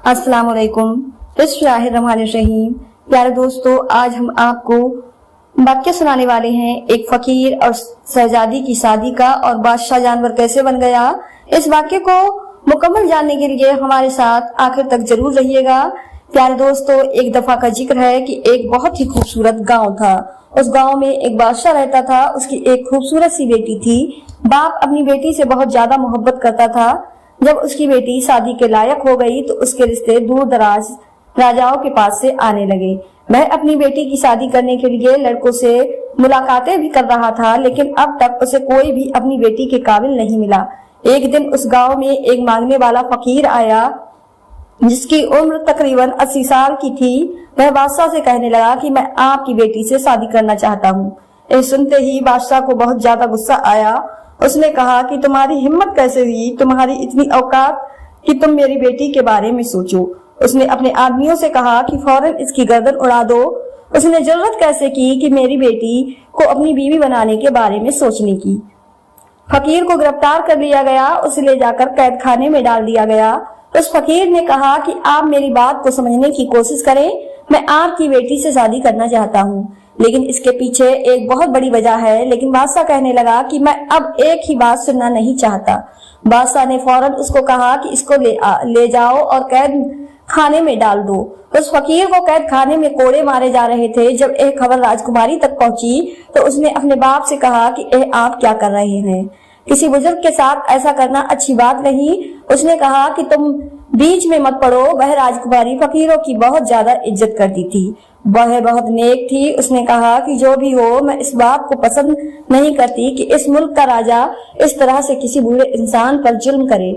अस्सलाम वालेकुम। बिस्मिल्लाहिर्रहमानिर्रहीम। प्यारे दोस्तों, आज हम आपको वाक्य सुनाने वाले हैं एक फकीर और शहजादी की शादी का और बादशाह जानवर कैसे बन गया। इस वाक्य को मुकम्मल जानने के लिए हमारे साथ आखिर तक जरूर रहिएगा। प्यारे दोस्तों, एक दफा का जिक्र है कि एक बहुत ही खूबसूरत गांव था। उस गांव में एक बादशाह रहता था। उसकी एक खूबसूरत सी बेटी थी। बाप अपनी बेटी से बहुत ज्यादा मोहब्बत करता था। जब उसकी बेटी शादी के लायक हो गई तो उसके रिश्ते दूर दराज राजाओं के पास से आने लगे। वह अपनी बेटी की शादी करने के लिए लड़कों से मुलाकातें भी कर रहा था, लेकिन अब तक उसे कोई भी अपनी बेटी के काबिल नहीं मिला। एक दिन उस गांव में एक मांगने वाला फकीर आया जिसकी उम्र तकरीबन 80 साल की थी। वह बादशाह से कहने लगा कि मैं आपकी बेटी से शादी करना चाहता हूँ। यह सुनते ही बादशाह को बहुत ज्यादा गुस्सा आया। उसने कहा कि तुम्हारी हिम्मत कैसे हुई, तुम्हारी इतनी औकात कि तुम मेरी बेटी के बारे में सोचो। उसने अपने आदमियों से कहा कि फौरन इसकी गर्दन उड़ा दो। उसने जरूरत कैसे की कि मेरी बेटी को अपनी बीवी बनाने के बारे में सोचने की। फकीर को गिरफ्तार कर लिया गया। उसे ले जाकर कैद खाने में डाल दिया गया। उस फकीर ने कहा कि आप मेरी बात को समझने की कोशिश करें। मैं आपकी बेटी से शादी करना चाहता हूँ, लेकिन इसके पीछे एक बहुत बड़ी वजह है। लेकिन बादशाह कहने लगा कि मैं अब एक ही बात सुनना नहीं चाहता। बादशाह ने फौरन उसको कहा कि इसको ले जाओ और कैद खाने में डाल दो। उस फकीर को कैद खाने में कोड़े मारे जा रहे थे। जब एक खबर राजकुमारी तक पहुंची तो उसने अपने बाप से कहा कि आप क्या कर रहे हैं। किसी बुजुर्ग के साथ ऐसा करना अच्छी बात नहीं। उसने कहा कि तुम बीच में मत पड़ो। वह राजकुमारी फकीरों की बहुत ज्यादा इज्जत करती थी। वह बहुत नेक थी। उसने कहा कि जो भी हो, मैं इस बात को पसंद नहीं करती कि इस मुल्क का राजा इस तरह से किसी बुरे इंसान पर जुल्म करे।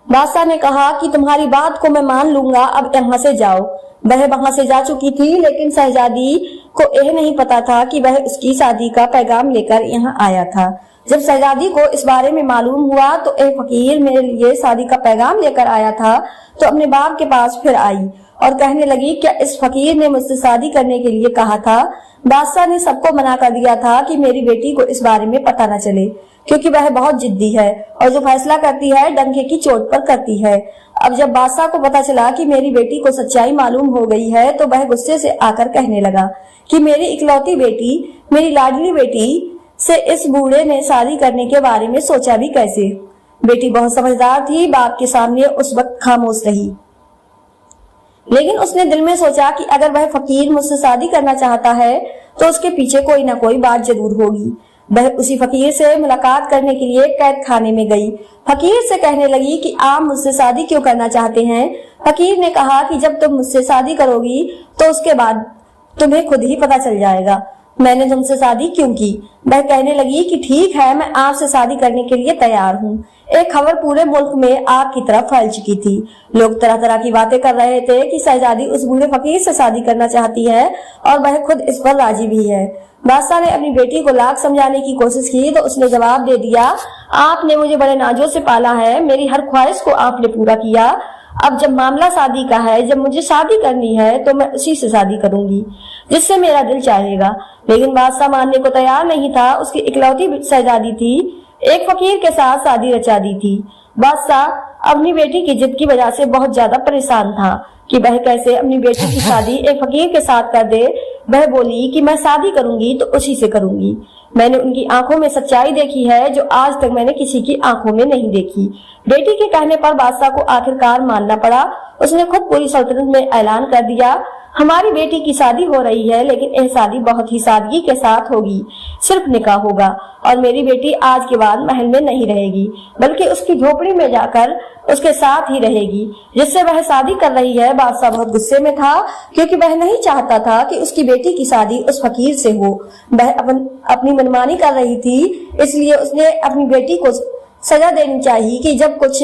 बादशाह ने कहा कि तुम्हारी बात को मैं मान लूंगा, अब यहाँ से जाओ। वह वहां से जा चुकी थी, लेकिन शहजादी को यह नहीं पता था कि वह उसकी शादी का पैगाम लेकर यहाँ आया था। जब शहजादी को इस बारे में मालूम हुआ तो एक फकीर मेरे लिए शादी का पैगाम लेकर आया था, तो अपने बाप के पास फिर आई और कहने लगी, क्या इस फकीर ने मुझसे शादी करने के लिए कहा था। बादशाह ने सबको मना कर दिया था कि मेरी बेटी को इस बारे में पता न चले, क्योंकि वह बहुत जिद्दी है और जो फैसला करती है डंके की चोट पर करती है। अब जब बादशाह को पता चला कि मेरी बेटी को सच्चाई मालूम हो गई है तो वह गुस्से से आकर कहने लगा कि मेरी इकलौती बेटी, मेरी लाडली बेटी से इस बूढ़े ने शादी करने के बारे में सोचा भी कैसे। बेटी बहुत समझदार थी। बाप के सामने उस वक्त खामोश रही, लेकिन उसने दिल में सोचा कि अगर वह फकीर मुझसे शादी करना चाहता है तो उसके पीछे कोई ना कोई बात जरूर होगी। वह उसी फकीर से मुलाकात करने के लिए कैद खाने में गई। फकीर से कहने लगी कि आप मुझसे शादी क्यों करना चाहते हैं। फकीर ने कहा कि जब तुम मुझसे शादी करोगी तो उसके बाद तुम्हें खुद ही पता चल जाएगा मैंने तुमसे शादी क्यों की। वह कहने लगी कि ठीक है, मैं आपसे शादी करने के लिए तैयार हूँ। एक खबर पूरे मुल्क में आपकी तरफ फैल चुकी थी। लोग तरह तरह की बातें कर रहे थे कि शहजादी उस बूढ़े फकीर से शादी करना चाहती है और वह खुद इस पर राजी भी है। बादशाह ने अपनी बेटी को लाख समझाने की कोशिश की तो उसने जवाब दे दिया, आपने मुझे बड़े नाजों से पाला है, मेरी हर ख्वाहिश को आपने पूरा किया। अब जब मामला शादी का है, जब मुझे शादी करनी है तो मैं उसी से शादी करूंगी जिससे मेरा दिल चाहेगा। लेकिन बादशाह मानने को तैयार नहीं था। उसकी इकलौती शहजादी थी, एक फकीर के साथ शादी रचा दी थी। बादशाह अपनी बेटी की जिद की वजह से बहुत ज्यादा परेशान था कि वह कैसे अपनी बेटी की शादी एक फकीर के साथ कर दे। वह बोली कि मैं शादी करूंगी तो उसी से करूंगी। मैंने उनकी आंखों में सच्चाई देखी है जो आज तक मैंने किसी की आंखों में नहीं देखी। बेटी के कहने पर बादशाह को आखिरकार मानना पड़ा। उसने खुद पूरी सल्तनत में ऐलान कर दिया, हमारी बेटी की शादी हो रही है, लेकिन यह शादी बहुत ही सादगी के साथ होगी। सिर्फ निकाह होगा और मेरी बेटी आज के बाद महल में नहीं रहेगी, बल्कि उसकी झोपड़ी में जाकर उसके साथ ही रहेगी जिससे वह शादी कर रही है। बादशाह बहुत गुस्से में था क्योंकि वह नहीं चाहता था कि उसकी बेटी की शादी उस फकीर से हो। वह अपनी मनमानी कर रही थी, इसलिए उसने अपनी बेटी को सजा देनी चाहिए कि जब कुछ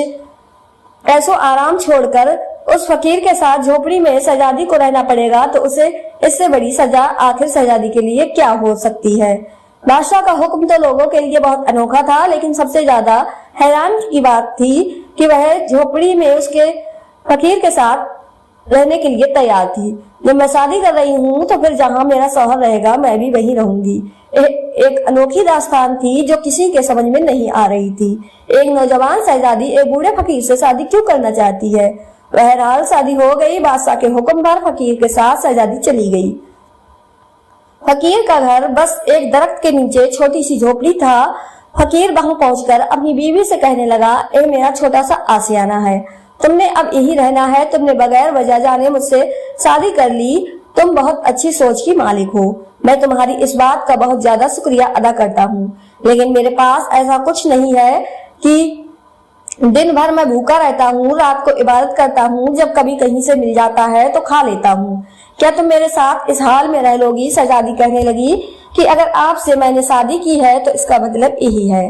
ऐसो आराम छोड़कर उस फकीर के साथ झोपड़ी में शहजादी को रहना पड़ेगा तो उसे इससे बड़ी सजा आखिर शहजादी के लिए क्या हो सकती है। बादशाह का हुक्म तो लोगों के लिए बहुत अनोखा था, लेकिन सबसे ज्यादा हैरान की बात थी कि वह झोपड़ी में उसके फकीर के साथ रहने के लिए तैयार थी। जब मैं शादी कर रही हूँ तो फिर जहाँ मेरा शौहर रहेगा मैं भी वहीं रहूंगी। एक अनोखी दास्तान थी जो किसी के समझ में नहीं आ रही थी। एक नौजवान शहजादी एक बूढ़े फकीर से शादी क्यों करना चाहती है। बहरहाल शादी हो गई। बादशाह के हुक्म पर फकीर के साथ शहजादी चली गई। फकीर का घर बस एक दरख्त के नीचे छोटी सी झोपड़ी था। फकीर वहां पहुंचकर अपनी बीवी से कहने लगा, ए मेरा छोटा सा आशियाना है, तुमने अब यही रहना है। तुमने बगैर वजह जाने मुझसे शादी कर ली। तुम बहुत अच्छी सोच की मालिक हो। मैं तुम्हारी इस बात का बहुत ज्यादा शुक्रिया अदा करता हूँ, लेकिन मेरे पास ऐसा कुछ नहीं है कि दिन भर मैं भूखा रहता हूँ, रात को इबादत करता हूँ, जब कभी कहीं से मिल जाता है तो खा लेता हूँ। क्या तुम मेरे साथ इस हाल में रह लोगी? शहजादी कहने लगी कि अगर आपसे मैंने शादी की है तो इसका मतलब यही है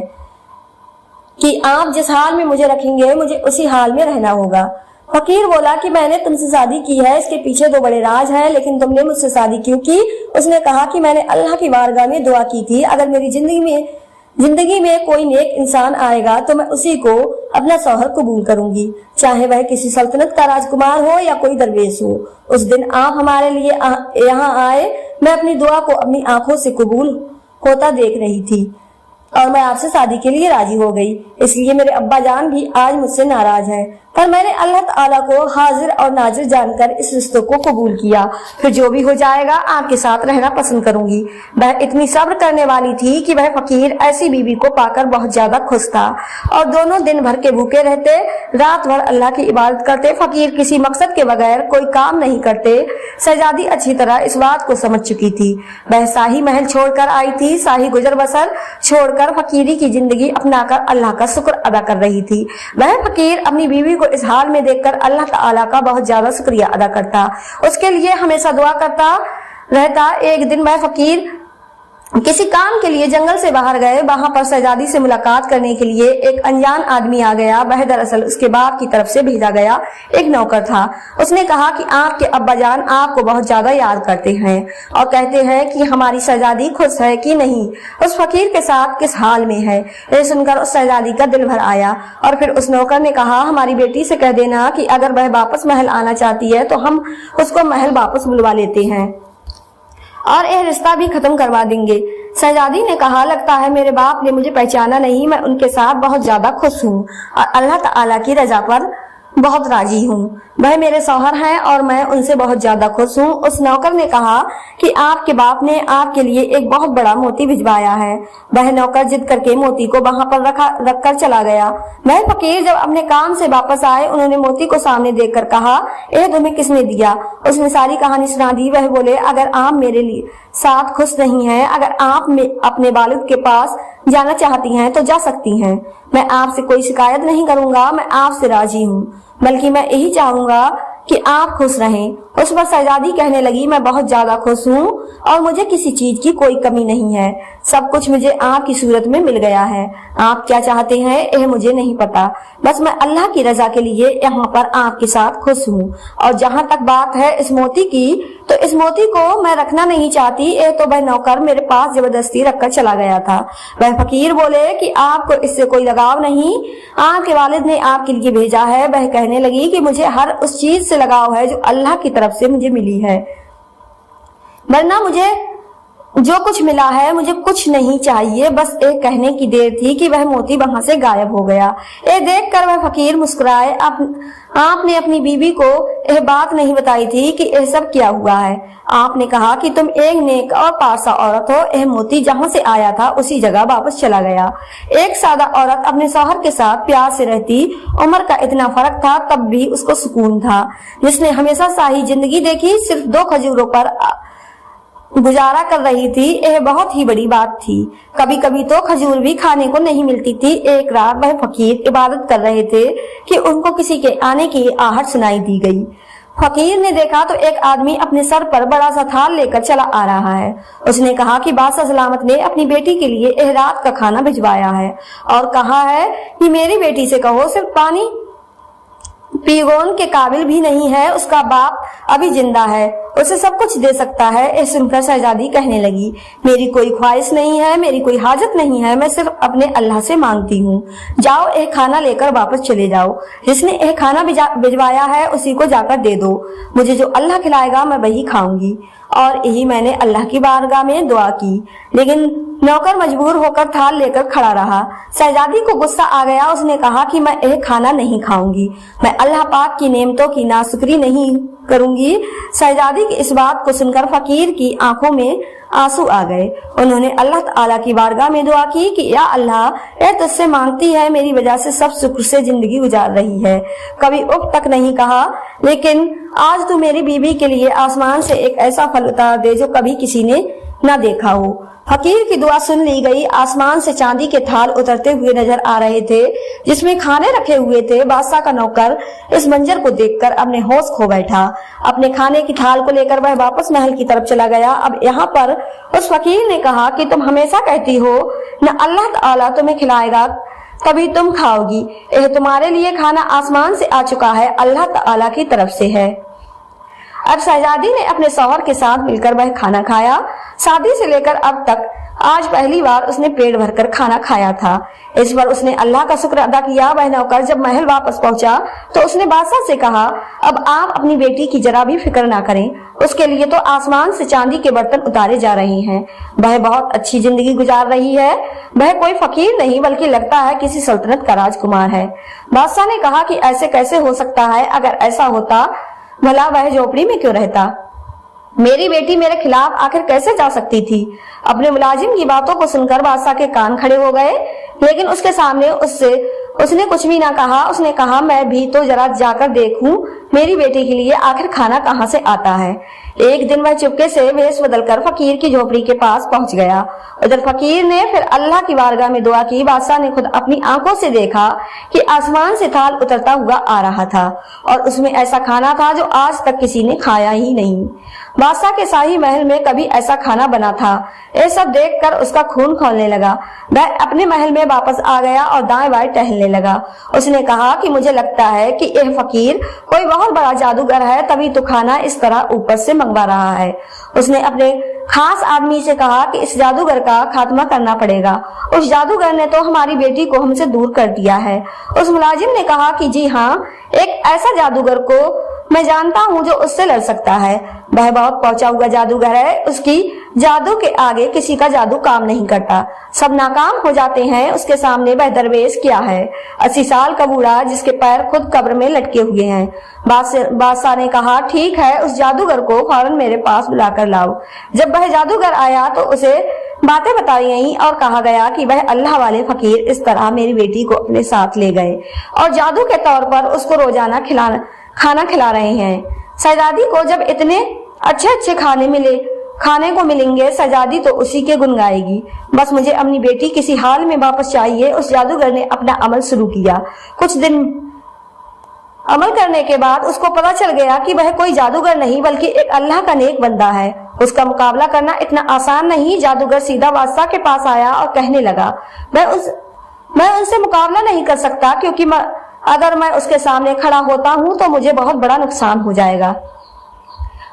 कि आप जिस हाल में मुझे रखेंगे मुझे उसी हाल में रहना होगा। फकीर बोला कि मैंने तुमसे शादी की है, इसके पीछे दो बड़े राज हैं, लेकिन तुमने मुझसे शादी क्यों की? उसने कहा कि मैंने अल्लाह की बारगाह में दुआ की थी, अगर मेरी जिंदगी में कोई नेक इंसान आएगा तो मैं उसी को अपना शौहर कबूल करूंगी, चाहे वह किसी सल्तनत का राजकुमार हो या कोई दरवेश हो। उस दिन आप हमारे लिए यहाँ आए, मैं अपनी दुआ को अपनी आंखों से कबूल होता देख रही थी और मैं आपसे शादी के लिए राजी हो गई। इसलिए मेरे अब्बा जान भी आज मुझसे नाराज हैं, पर मैंने अल्लाह ताला को हाजिर और नाजिर जानकर इस रिश्ते को कबूल किया। फिर जो भी हो जाएगा आपके साथ रहना पसंद करूंगी। वह इतनी सब्र करने वाली थी कि वह फकीर ऐसी बीवी को पाकर बहुत ज्यादा खुश था और दोनों दिन भर के भूखे रहते, रात भर अल्लाह की इबादत करते। फकीर किसी मकसद के बगैर कोई काम नहीं करते। शहजादी अच्छी तरह इस बात को समझ चुकी थी। वह शाही महल छोड़कर आई थी, शाही गुजर बसर छोड़कर फकीरी की जिंदगी अपनाकर अल्लाह का शुक्र अदा कर रही थी। वह फकीर अपनी बीवी को इस हाल में देखकर अल्लाह ताला का बहुत ज्यादा शुक्रिया अदा करता, उसके लिए हमेशा दुआ करता रहता। एक दिन वह फकीर किसी काम के लिए जंगल से बाहर गए। वहां पर शहजादी से मुलाकात करने के लिए एक अनजान आदमी आ गया। वह दरअसल उसके बाप की तरफ से भेजा गया एक नौकर था। उसने कहा कि आपके अब्बा जान आपको बहुत ज्यादा याद करते हैं और कहते हैं कि हमारी शहजादी खुश है कि नहीं, उस फकीर के साथ किस हाल में है। ये सुनकर उस शहजादी का दिल भर आया और फिर उस नौकर ने कहा, हमारी बेटी से कह देना कि अगर वह वापस महल आना चाहती है तो हम उसको महल वापस बुलवा लेते हैं और यह रिश्ता भी खत्म करवा देंगे। शहजादी ने कहा, लगता है मेरे बाप ने मुझे पहचाना नहीं, मैं उनके साथ बहुत ज्यादा खुश हूँ और अल्लाह ताला की रजा पर बहुत राजी हूँ। वह मेरे शौहर हैं और मैं उनसे बहुत ज्यादा खुश हूँ। उस नौकर ने कहा कि आपके बाप ने आपके लिए एक बहुत बड़ा मोती भिजवाया है। वह नौकर जिद करके मोती को वहां पर रखकर चला गया। वह फकीर जब अपने काम से वापस आए, उन्होंने मोती को सामने देखकर कहा, यह तुम्हें किसने दिया? उसने सारी कहानी सुना दी। वह बोले, अगर आप मेरे लिए साथ खुश नहीं हैं, अगर आप अपने वालिद के पास जाना चाहती हैं तो जा सकती हैं। मैं आपसे कोई शिकायत नहीं करूंगा, मैं आपसे राजी हूँ, बल्कि मैं यही चाहूंगा कि आप खुश रहें। उस पर शहजादी कहने लगी, मैं बहुत ज्यादा खुश हूँ और मुझे किसी चीज की कोई कमी नहीं है। सब कुछ मुझे आपकी सूरत में मिल गया है। आप क्या चाहते हैं यह मुझे नहीं पता, बस मैं अल्लाह की रजा के लिए यहाँ पर आपके साथ खुश हूँ। और जहाँ तक बात है इस मोती की, तो इस मोती को मैं रखना नहीं चाहती। यह तो वह नौकर मेरे पास जबरदस्ती रखकर चला गया था। वह फकीर बोले कि आपको इससे कोई लगाव नहीं, आपके वालिद ने आपके लिए भेजा है। वह कहने लगी कि मुझे हर उस चीज से लगाव है जो अल्लाह की तरफ से मुझे मिली है, वरना मुझे जो कुछ मिला है मुझे कुछ नहीं चाहिए। बस एक कहने की देर थी कि वह मोती वहां से गायब हो गया। ये देखकर वह फकीर मुस्कुराए। आपने अपनी बीवी को यह बात नहीं बताई थी कि यह सब क्या हुआ है। आपने कहा कि तुम एक नेक और पारसा औरत हो। यह मोती जहां से आया था उसी जगह वापस चला गया। एक सादा औरत अपने शौहर के साथ प्यार से रहती। उम्र का इतना फर्क था तब भी उसको सुकून था। जिसने हमेशा शाही जिंदगी देखी, सिर्फ 2 खजूरों पर गुजारा कर रही थी, यह बहुत ही बड़ी बात थी। कभी कभी तो खजूर भी खाने को नहीं मिलती थी। एक रात वह फकीर इबादत कर रहे थे कि उनको किसी के आने की आहट सुनाई दी गई। फकीर ने देखा तो एक आदमी अपने सर पर बड़ा सा थाल लेकर चला आ रहा है। उसने कहा कि बादशाह सलामत ने अपनी बेटी के लिए यह रात का खाना भिजवाया है और कहा है कि मेरी बेटी से कहो सिर्फ पानी पीगोन के काबिल भी नहीं है, उसका बाप अभी जिंदा है, उसे सब कुछ दे सकता है। यह सुनकर शहजादी कहने लगी, मेरी कोई ख्वाहिश नहीं है, मेरी कोई हाजत नहीं है, मैं सिर्फ अपने अल्लाह से मांगती हूँ। जाओ यह खाना लेकर वापस चले जाओ। जिसने यह खाना भिजवाया है उसी को जाकर दे दो। मुझे जो अल्लाह खिलाएगा मैं वही खाऊंगी। और यही मैंने अल्लाह की बारगाह में दुआ की। लेकिन नौकर मजबूर होकर थाल लेकर खड़ा रहा। शहजादी को गुस्सा आ गया। उसने कहा कि मैं यह खाना नहीं खाऊंगी, मैं अल्लाह पाक की नेमतों की नाशुक्री नहीं करूंगी। शहजादी की इस बात को सुनकर फकीर की आंखों में आंसू आ गए। उन्होंने अल्लाह ताला की बारगाह में दुआ की कि या अल्लाह, यह तुझसे मांगती है, मेरी वजह से सब शुक्र से जिंदगी गुजार रही है, कभी उफ तक नहीं कहा, लेकिन आज तू मेरी बीवी के लिए आसमान से एक ऐसा फल उतार दे जो कभी किसी ने न देखा हो। फकीर की दुआ सुन ली गई। आसमान से चांदी के थाल उतरते हुए नजर आ रहे थे जिसमें खाने रखे हुए थे। बादशाह का नौकर इस मंजर को देखकर अपने होश खो बैठा। अपने खाने की थाल को लेकर वह वापस महल की तरफ चला गया। अब यहाँ पर उस फकीर ने कहा कि तुम हमेशा कहती हो न अल्लाह ताला तुम्हें खिलाएगा तभी तुम खाओगी, यह तुम्हारे लिए खाना आसमान से आ चुका है, अल्लाह ताला की तरफ से है। अब शहजादी ने अपने शौहर के साथ मिलकर वह खाना खाया। शादी से लेकर अब तक आज पहली बार उसने पेट भरकर खाना खाया था। इस पर उसने अल्लाह का शुक्र अदा किया। वह नौकर जब महल वापस पहुंचा तो उसने बादशाह से कहा, अब आप अपनी बेटी की जरा भी फिक्र ना करें, उसके लिए तो आसमान से चांदी के बर्तन उतारे जा रहे हैं, वह बहुत अच्छी जिंदगी गुजार रही है, वह कोई फकीर नहीं बल्कि लगता है किसी सल्तनत का राजकुमार है। बादशाह ने कहा कि ऐसे कैसे हो सकता है, अगर ऐसा होता भला वह झोपड़ी में क्यों रहता, मेरी बेटी मेरे खिलाफ आखिर कैसे जा सकती थी। अपने मुलाजिम की बातों को सुनकर बादशाह के कान खड़े हो गए, लेकिन उसके सामने उसने कुछ भी ना कहा। उसने कहा, मैं भी तो जरा जाकर देखूं मेरी बेटी के लिए आखिर खाना कहाँ से आता है। एक दिन वह चुपके से वेश बदलकर फकीर की झोपड़ी के पास पहुंच गया। उधर फकीर ने फिर अल्लाह की बारगाह में दुआ की। बादशाह ने खुद अपनी आंखों से देखा कि आसमान से थाल उतरता हुआ आ रहा था और उसमें ऐसा खाना था जो आज तक किसी ने खाया ही नहीं। बादशाह के शाही महल में कभी ऐसा खाना बना था। ये सब देखकर उसका खून खौलने लगा। वह अपने महल में वापस आ गया और दाएं बाएं टहलने लगा। उसने कहा कि मुझे लगता है कि यह फकीर कोई बहुत बड़ा जादूगर है, तभी तो खाना इस तरह ऊपर से मंगवा रहा है। उसने अपने खास आदमी से कहा कि इस जादूगर का खात्मा करना पड़ेगा, उस जादूगर ने तो हमारी बेटी को हमसे दूर कर दिया है। उस मुलाजिम ने कहा कि जी हाँ, एक ऐसा जादूगर को मैं जानता हूँ जो उससे लड़ सकता है, वह बहुत पहुंचा हुआ जादूगर है, उसकी जादू के आगे किसी का जादू काम नहीं करता, सब नाकाम हो जाते हैं उसके सामने। वह दरवेश क्या है, 80 साल का बूढ़ा जिसके पैर खुद कब्र में लटके हुए हैं। बादशाह ने कहा, ठीक है, उस जादूगर को फौरन मेरे पास बुलाकर लाओ। जब वह जादूगर आया तो उसे बातें बताई गईं और कहा गया कि वह अल्लाह वाले फकीर इस तरह मेरी बेटी को अपने साथ ले गए और जादू के तौर पर उसको रोजाना खाना खिला रहे हैं। शहजादी को जब इतने अच्छे अच्छे खाने को मिलेंगे, शहजादी तो उसी के गुन गाएगी। बस मुझे अपनी बेटी किसी हाल में वापस चाहिए। उस जादूगर ने अपना अमल शुरू किया। कुछ दिन अमल करने के बाद उसको पता चल गया कि वह कोई जादूगर नहीं बल्कि एक अल्लाह का नेक बंदा है। उसका मुकाबला करना इतना आसान नहीं। जादूगर सीधा बादशाह के पास आया और कहने लगा, मैं उनसे मुकाबला नहीं कर सकता, क्योंकि अगर मैं उसके सामने खड़ा होता हूँ तो मुझे बहुत बड़ा नुकसान हो जाएगा।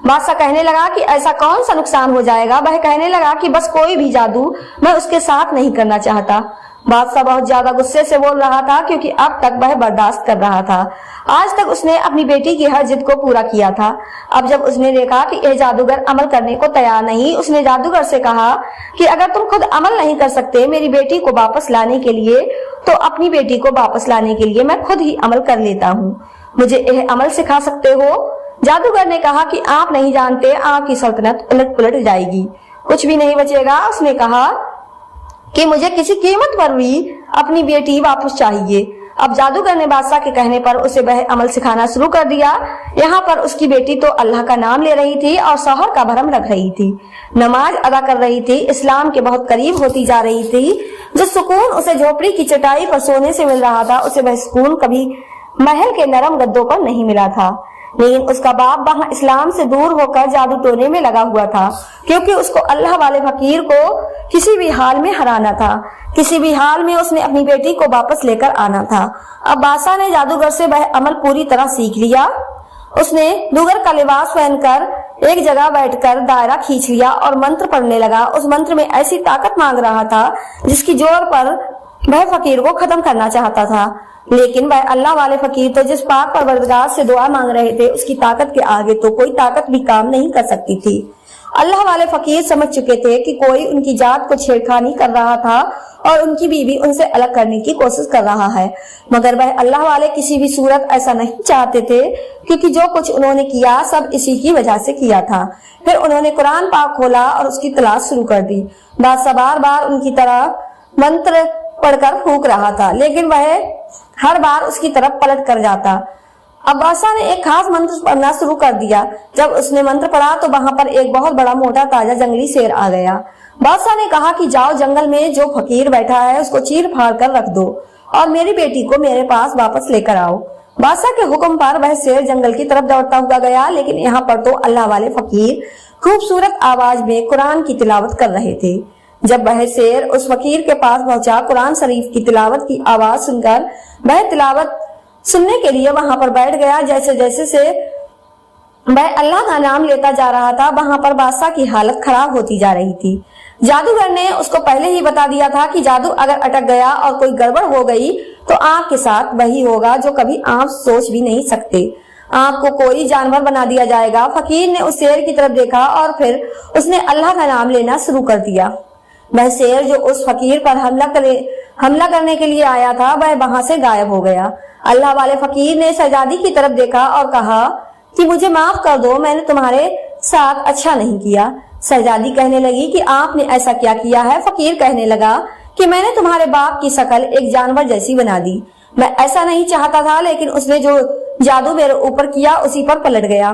बादशाह कहने लगा कि ऐसा कौन सा नुकसान हो जाएगा। वह कहने लगा कि बस कोई भी जादू मैं उसके साथ नहीं करना चाहता। बादशाह बहुत ज्यादा गुस्से से बोल रहा था, क्योंकि अब तक वह बर्दाश्त कर रहा था। आज तक उसने अपनी बेटी की हर जिद को पूरा किया था। अब जब उसने देखा कि यह जादूगर अमल करने को तैयार नहीं, उसने जादूगर से कहा कि अगर तुम खुद अमल नहीं कर सकते मेरी बेटी को वापस लाने के लिए, तो अपनी बेटी को वापस लाने के लिए मैं खुद ही अमल कर लेता हूँ, मुझे यह अमल सिखा सकते हो। जादूगर ने कहा कि आप नहीं जानते, आपकी सल्तनत उलट पुलट जाएगी, कुछ भी नहीं बचेगा। उसने कहा कि मुझे किसी कीमत पर भी अपनी बेटी वापस चाहिए। अब जादूगर ने बादशाह के कहने पर उसे वह अमल सिखाना शुरू कर दिया। यहाँ पर उसकी बेटी तो अल्लाह का नाम ले रही थी और शौहर का भरम रख रही थी, नमाज अदा कर रही थी, इस्लाम के बहुत करीब होती जा रही थी। जो सुकून उसे झोपड़ी की चटाई पर सोने से मिल रहा था, उसे वह सुकून कभी महल के नरम गद्दों पर नहीं मिला था। लेकिन उसका बाप वहाँ इस्लाम से दूर होकर जादू टोने में लगा हुआ था, क्योंकि उसको अल्लाह वाले फकीर को किसी भी हाल में हराना था। किसी भी हाल में उसने अपनी बेटी को वापस लेकर आना था। अब बादशाह ने जादूगर से वह अमल पूरी तरह सीख लिया। उसने दूगर का लिबास पहनकर एक जगह बैठकर दायरा खींच लिया और मंत्र पढ़ने लगा। उस मंत्र में ऐसी ताकत मांग रहा था जिसकी जोर पर वह फकीर को खत्म करना चाहता था। لیکن وہ اللہ والے فقیر تو جس پاک پروردگار سے دعا مانگ رہے تھے اس کی طاقت کے آگے تو کوئی طاقت بھی کام نہیں کر سکتی تھی۔ اللہ والے فقیر سمجھ چکے تھے کہ کوئی ان کی ذات کو چھیڑخانی کر رہا تھا اور ان کی بیوی ان سے الگ کرنے کی کوشش کر رہا ہے، مگر وہ اللہ والے کسی بھی صورت ایسا نہیں چاہتے تھے، کیونکہ جو کچھ انہوں نے کیا سب اسی کی وجہ سے کیا تھا۔ پھر انہوں نے قرآن پاک کھولا اور اس کی تلاش شروع کر دی۔ بادشاہ بار بار ان کی طرف منتر پڑھ کر پھونک رہا تھا، لیکن وہ ہر بار اس کی طرف پلٹ کر جاتا۔ اب بادشاہ نے ایک خاص منتر پڑھنا شروع کر دیا۔ جب اس نے منتر پڑھا تو وہاں پر ایک بہت بڑا موٹا تازہ جنگلی شیر آ گیا۔ بادشاہ نے کہا کہ جاؤ جنگل میں جو فقیر بیٹھا ہے اس کو چیر پھاڑ کر رکھ دو اور میری بیٹی کو میرے پاس واپس لے کر آؤ۔ بادشاہ کے حکم پر وہ شیر جنگل کی طرف دوڑتا ہوا گیا، لیکن یہاں پر تو اللہ والے فقیر خوبصورت آواز میں قرآن کی تلاوت کر رہے تھے۔ جب وہ شیر اس فقیر کے پاس پہنچا، قرآن شریف کی تلاوت کی آواز سن کر وہ تلاوت سننے کے لیے وہاں پر بیٹھ گیا۔ جیسے جیسے سے وہ اللہ کا نام لیتا جا رہا تھا، وہاں پر بادشاہ کی حالت خراب ہوتی جا رہی تھی۔ جادوگر نے اس کو پہلے ہی بتا دیا تھا کہ جادو اگر اٹک گیا اور کوئی گڑبڑ ہو گئی تو آپ کے ساتھ وہی ہوگا جو کبھی آپ سوچ بھی نہیں سکتے۔ آپ کو کوئی جانور بنا دیا جائے گا۔ فقیر نے اس شیر کی طرف دیکھا اور پھر اس نے اللہ کا نام لینا شروع کر دیا۔ وہ شیر جو اس فقیر پر حملہ کرنے کے لیے آیا تھا وہ وہاں سے غائب ہو گیا۔ اللہ والے فقیر نے شہزادی کی طرف دیکھا اور کہا کہ مجھے معاف کر دو، میں نے تمہارے ساتھ اچھا نہیں کیا۔ شہزادی کہنے لگی کہ آپ نے ایسا کیا کیا ہے؟ فقیر کہنے لگا کہ میں نے تمہارے باپ کی شکل ایک جانور جیسی بنا دی۔ میں ایسا نہیں چاہتا تھا، لیکن اس نے جو جادو میرے اوپر کیا اسی پر پلٹ گیا۔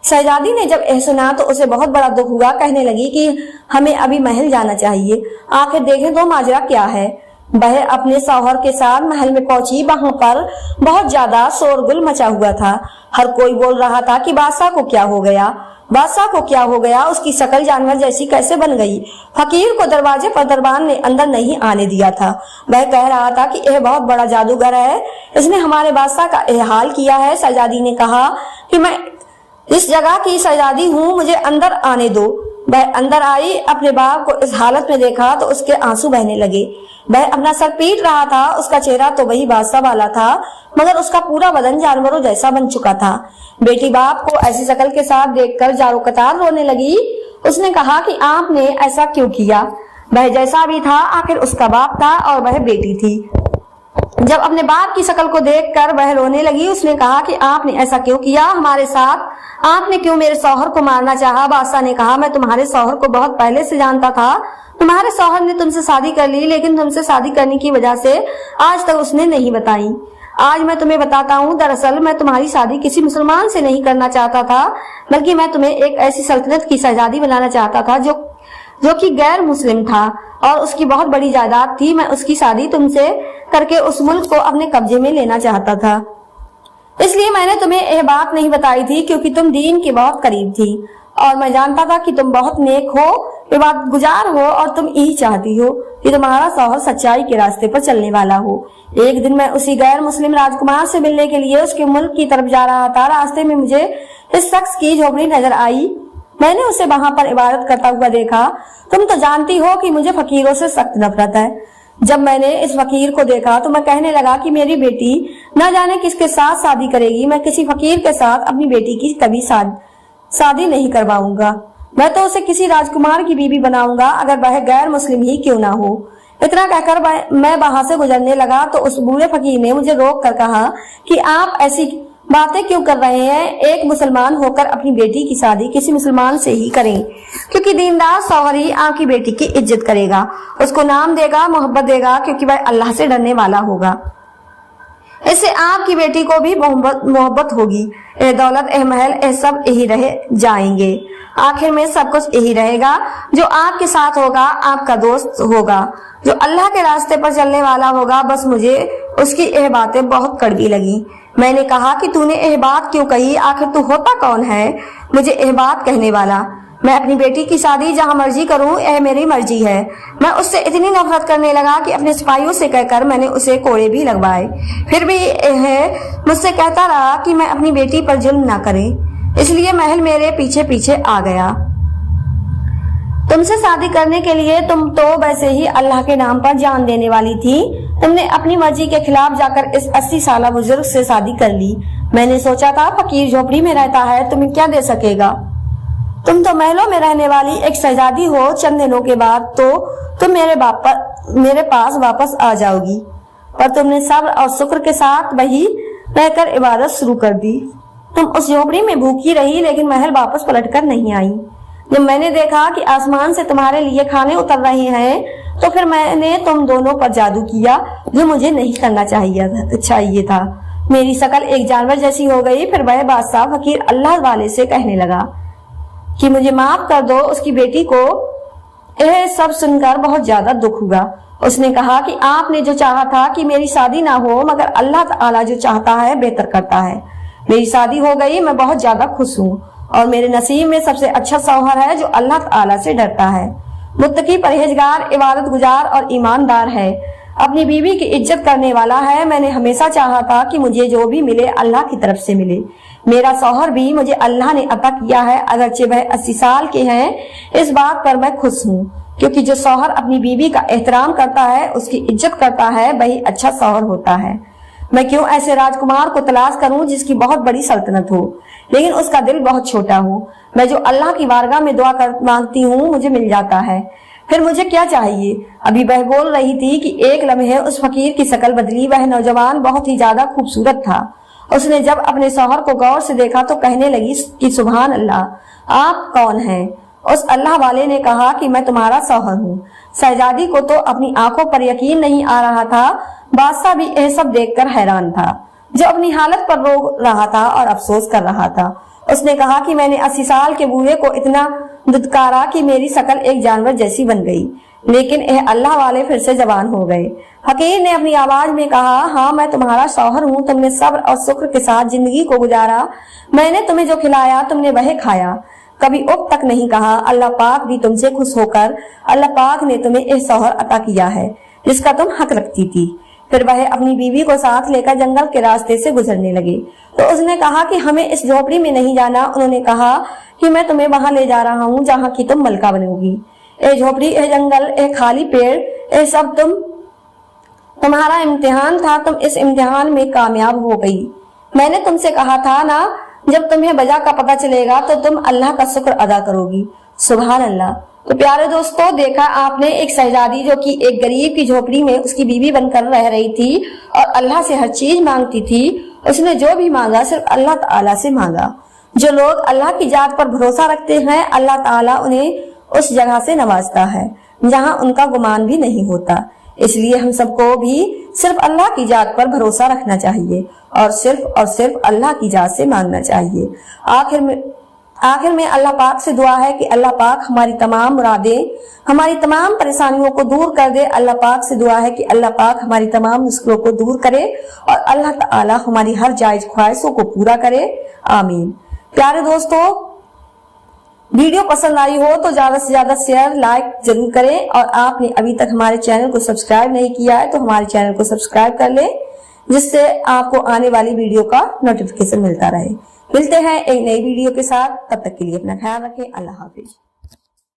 شہزادی نے جب سنا تو اسے بہت بڑا دکھ ہوا۔ کہنے لگی کہ ہمیں ابھی محل جانا چاہیے، آخر دیکھیں تو ماجرا کیا ہے۔ وہ اپنے شوہر کے ساتھ محل میں پہنچی۔ وہاں پر بہت زیادہ شور گل مچا ہوا تھا۔ ہر کوئی بول رہا تھا کہ بادشاہ کو کیا ہو گیا، بادشاہ کو کیا ہو گیا، اس کی شکل جانور جیسی کیسے بن گئی۔ فقیر کو دروازے پر دربان نے اندر نہیں آنے دیا تھا۔ وہ کہہ رہا تھا کہ یہ بہت بڑا جادوگر ہے، اس نے ہمارے بادشاہ کا احال کیا ہے۔ شہزادی نے کہا کہ میں اس جگہ کی شہزادی ہوں، مجھے اندر آنے دو۔ وہ اندر آئی، اپنے باپ کو اس حالت میں دیکھا تو اس کے آنسو بہنے لگے۔ وہ اپنا سر پیٹ رہا تھا۔ اس کا چہرہ تو وہی بادشاہ والا تھا، مگر اس کا پورا بدن جانوروں جیسا بن چکا تھا۔ بیٹی باپ کو ایسی شکل کے ساتھ دیکھ کر جارو قطار رونے لگی۔ اس نے کہا کہ آپ نے ایسا کیوں کیا؟ وہ جیسا بھی تھا آخر اس کا باپ تھا اور وہ بیٹی تھی۔ جب اپنے باپ کی شکل کو دیکھ کر وہ رونے لگی، اس نے کہا کہ آپ نے ایسا کیوں کیا ہمارے ساتھ؟ آپ نے کیوں میرے شوہر کو مارنا چاہا؟ بادشاہ نے کہا میں تمہارے شوہر کو بہت پہلے سے جانتا تھا۔ تمہارے شوہر نے تم سے شادی کر لی، لیکن تم سے شادی کرنے کی وجہ سے آج تک اس نے نہیں بتائی۔ آج میں تمہیں بتاتا ہوں، دراصل میں تمہاری شادی کسی مسلمان سے نہیں کرنا چاہتا تھا، بلکہ میں تمہیں ایک ایسی سلطنت کی شہزادی بنانا چاہتا تھا جو کہ غیر مسلم تھا اور اس کی بہت بڑی جائیداد تھی۔ میں اس کی شادی تم سے کر کے اس ملک کو اپنے قبضے میں لینا چاہتا تھا، اس لیے میں نے تمہیں یہ بات نہیں بتائی تھی، کیونکہ تم دین کے بہت قریب تھی اور میں جانتا تھا کہ تم بہت نیک ہو، عبادت گزار ہو اور تم یہی چاہتی ہو کہ تمہارا شوہر سچائی کے راستے پر چلنے والا ہو۔ ایک دن میں اسی غیر مسلم راجکمار سے ملنے کے لیے اس کے ملک کی طرف جا رہا تھا۔ راستے میں مجھے اس شخص کی جھوپڑی نظر آئی، میں نے اسے وہاں پر عبادت کرتا ہوا دیکھا۔ تم تو جانتی ہو کہ مجھے فقیروں سے سخت نفرت ہے۔ جب میں نے اس فقیر کو دیکھا تو میں کہنے لگا کہ میری بیٹی نہ جانے کس کے ساتھ شادی کرے گی، میں کسی فقیر کے ساتھ اپنی بیٹی کی کبھی شادی نہیں کرواؤں گا، میں تو اسے کسی راجکمار کی بیوی بناؤں گا، اگر وہ غیر مسلم ہی کیوں نہ ہو۔ اتنا کہہ کر میں وہاں سے گزرنے لگا تو اس بوڑھے فقیر نے مجھے روک کر کہا کہ آپ ایسی باتیں کیوں کر رہے ہیں؟ ایک مسلمان ہو کر اپنی بیٹی کی شادی کسی مسلمان سے ہی کریں، کیونکہ دیندار شوہر ہی آپ کی بیٹی کی عزت کرے گا، اس کو نام دے گا، محبت دے گا، کیونکہ وہ اللہ سے ڈرنے والا ہوگا۔ اس سے آپ کی بیٹی کو بھی محبت ہوگی۔ اے دولت، اے محل، اے سب یہی رہ جائیں گے، آخر میں سب کچھ یہی رہے گا۔ جو آپ کے ساتھ ہوگا آپ کا دوست ہوگا، جو اللہ کے راستے پر چلنے والا ہوگا۔ بس مجھے اس کی یہ باتیں بہت کڑوی لگی۔ میں نے کہا کہ تو نے یہ بات کیوں کہی؟ آخر تو ہوتا کون ہے مجھے یہ بات کہنے والا؟ میں اپنی بیٹی کی شادی جہاں مرضی کروں، یہ میری مرضی ہے۔ میں اس سے اتنی نفرت کرنے لگا کہ اپنے سپاہیوں سے کہہ کر میں نے اسے کوڑے بھی لگوائے، پھر بھی مجھ سے کہتا رہا کہ میں اپنی بیٹی پر ظلم نہ کرے، اس لیے محل میرے پیچھے پیچھے آ گیا۔ تم سے شادی کرنے کے لیے تم تو ویسے ہی اللہ کے نام پر جان دینے والی تھی، तुम ने अपनी मर्जी के खिलाफ जाकर इस 80 साल बुजुर्ग से शादी कर ली। मैंने सोचा था फकीर झोपड़ी में रहता है, तुम्हें क्या दे सकेगा। तुम तो महलों में रहने वाली एक शहजादी हो, चंद दिनों के बाद तो तुम मेरे पास वापस आ जाओगी। पर तुमने सब्र और शुक्र के साथ वही रहकर इबादत शुरू कर दी। तुम उस झोपड़ी में भूखी रही, लेकिन महल वापस पलटकर नहीं आई। जब मैंने देखा कि आसमान से तुम्हारे लिए खाने उतर रहे हैं, तो फिर मैंने तुम दोनों पर जादू किया, जो मुझे नहीं करना चाहिए था। मेरी शक्ल एक जानवर जैसी हो गई। फिर वह बादशाह फकीर अल्लाह वाले से कहने लगा कि मुझे माफ कर दो। उसकी बेटी को यह सब सुनकर बहुत ज्यादा दुख हुआ। उसने कहा कि आपने जो चाहा था कि मेरी शादी ना हो, मगर अल्लाह ताला जो चाहता है बेहतर करता है। मेरी शादी हो गई, मैं बहुत ज्यादा खुश हूँ और मेरे नसीब में सबसे अच्छा शौहर है जो अल्लाह ताला से डरता है, मुत्तकी, परहेजगार, इबादत गुजार और ईमानदार है, अपनी बीवी की इज्जत करने वाला है। मैंने हमेशा चाहा था कि मुझे जो भी मिले अल्लाह की तरफ से मिले। मेरा शौहर भी मुझे अल्लाह ने अता किया है, अगरचे वह 80 साल के हैं। इस बात पर मैं खुश हूँ, क्योंकि जो शौहर अपनी बीवी का एहतराम करता है, उसकी इज्जत करता है, वही अच्छा शौहर होता है। मैं क्यों ऐसे राजकुमार को तलाश करूं जिसकी बहुत बड़ी सल्तनत हो, लेकिन उसका दिल बहुत छोटा हो। मैं जो अल्लाह की बारगाह में दुआ कर मांगती हूँ, मुझे मिल जाता है। फिर मुझे क्या चाहिए। अभी वह बोल रही थी कि एक लम्हे उस फकीर की शक्ल बदली। वह नौजवान बहुत ही ज्यादा खूबसूरत था। उसने जब अपने शौहर को गौर से देखा तो कहने लगी कि सुभान अल्लाह, आप कौन हैं। उस अल्लाह वाले ने कहा कि मैं तुम्हारा शौहर हूँ। शहजादी को तो अपनी आंखों पर यकीन नहीं आ रहा था। बादशाह भी यह सब देखकर हैरान था, जो अपनी हालत पर रो रहा था और अफसोस कर रहा था। उसने कहा कि मैंने 80 साल के बूढ़े को इतना दुत्कारा कि मेरी शक्ल एक जानवर जैसी बन गई, लेकिन यह अल्लाह वाले फिर से जवान हो गए। फकीर ने अपनी आवाज में कहा, हाँ मैं तुम्हारा शौहर हूँ। तुमने सब्र और शुक्र के साथ जिंदगी को गुजारा। मैंने तुम्हें जो खिलाया तुमने वह खाया, कभी उफ तक नहीं कहा। अल्लाह पाक भी तुमसे खुश होकर अल्लाह पाक ने तुम्हें यह शौहर अता किया है जिसका तुम हक रखती थी। फिर वह अपनी बीवी को साथ लेकर जंगल के रास्ते से गुजरने लगे। तो उसने कहा कि हमें इस झोपड़ी में नहीं जाना। उन्होंने कहा कि मैं तुम्हें वहां ले जा रहा हूँ जहाँ की तुम मलका बनोगी। ए झोपड़ी, ए जंगल, ए खाली पेड़, ए सब तुम्हारा इम्तिहान था। तुम इस इम्तिहान में कामयाब हो गई। मैंने तुमसे कहा था ना, जब तुम्हें वजह का पता चलेगा तो तुम अल्लाह का शुक्र अदा करोगी। सुभान अल्लाह। तो प्यारे दोस्तों, देखा आपने एक शहजादी जो कि एक गरीब की झोपड़ी में उसकी बीवी बनकर रह रही थी और अल्लाह से हर चीज मांगती थी। उसने जो भी मांगा सिर्फ अल्लाह ताला से मांगा। जो लोग अल्लाह की जात पर भरोसा रखते हैं, अल्लाह ताला उन्हें उस जगह से नवाजता है जहां उनका गुमान भी नहीं होता। इसलिए हम सबको भी सिर्फ अल्लाह की जात पर भरोसा रखना चाहिए और सिर्फ अल्लाह की जात से मांगना चाहिए। आखिर में अल्लाह पाक से दुआ है कि अल्लाह पाक हमारी तमाम मुरादें, हमारी तमाम परेशानियों को दूर कर दे। अल्लाह पाक से दुआ है कि अल्लाह पाक हमारी तमाम मुश्किलों को दूर करे और अल्लाह ताला हमारी हर जायज ख्वाहिशों को पूरा करे। आमीन। प्यारे दोस्तों, वीडियो पसंद आई हो तो ज्यादा से ज्यादा शेयर, लाइक जरूर करें और आपने अभी तक हमारे चैनल को सब्सक्राइब नहीं किया है तो हमारे चैनल को सब्सक्राइब कर लें, जिससे आपको आने वाली वीडियो का नोटिफिकेशन मिलता रहे। मिलते हैं एक नई वीडियो के साथ, तब तक के लिए अपना ख्याल रखें। अल्लाह हाफिज।